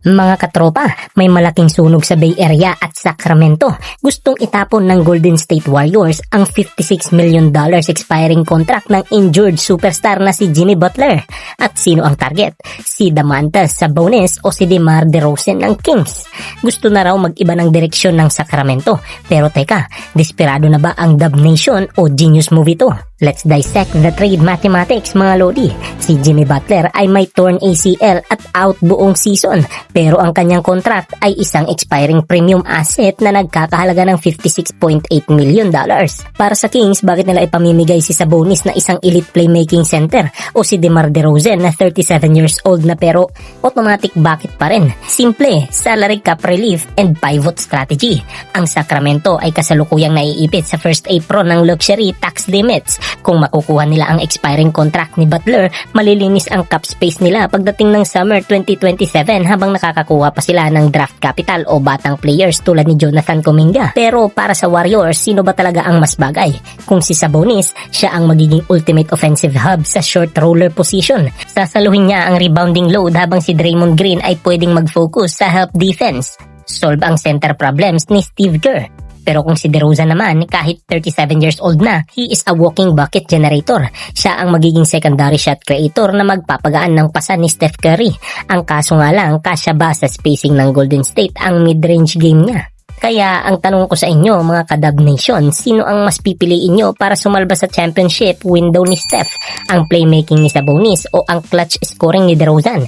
Mga katropa, may malaking sunog sa Bay Area at Sacramento. Gustong itapon ng Golden State Warriors ang $56 million expiring contract ng injured superstar na si Jimmy Butler. At sino ang target? Si Domantas Sabonis o si DeMar DeRozan ng Kings. Gusto na raw mag-iba ng direksyon ng Sacramento. Pero teka, desperado na ba ang Dub Nation o genius move ito? Let's dissect the trade mathematics mga lodi. Si Jimmy Butler ay may torn ACL at out buong season. Pero ang kanyang contract ay isang expiring premium asset na nagkakahalaga ng $56.8 million. Para sa Kings, bakit nila ipamimigay si Sabonis na isang elite playmaking center o si DeMar DeRozan na 37 years old na pero automatic bucket pa rin? Simple, salary cap relief and pivot strategy. Ang Sacramento ay kasalukuyang naiipit sa first apron ng luxury tax limits. Kung makukuha nila ang expiring contract ni Butler, malilinis ang cap space nila pagdating ng summer 2027 habang nakakakuha pa sila ng draft capital o batang players tulad ni Jonathan Kuminga. Pero para sa Warriors, sino ba talaga ang mas bagay? Kung si Sabonis, siya ang magiging ultimate offensive hub sa short roller position. Sasaluhin niya ang rebounding load habang si Draymond Green ay pwedeng mag-focus sa help defense. Solve ang center problems ni Steve Kerr. Pero kung si DeRozan naman, kahit 37 years old na, he is a walking bucket generator. Siya ang magiging secondary shot creator na magpapagaan ng pasa ni Steph Curry. Ang kaso nga lang, kasya ba sa spacing ng Golden State ang mid-range game niya? Kaya ang tanong ko sa inyo mga ka-Dub Nation, sino ang mas pipiliin nyo para sumalba sa championship window ni Steph? Ang playmaking ni Sabonis o ang clutch scoring ni DeRozan?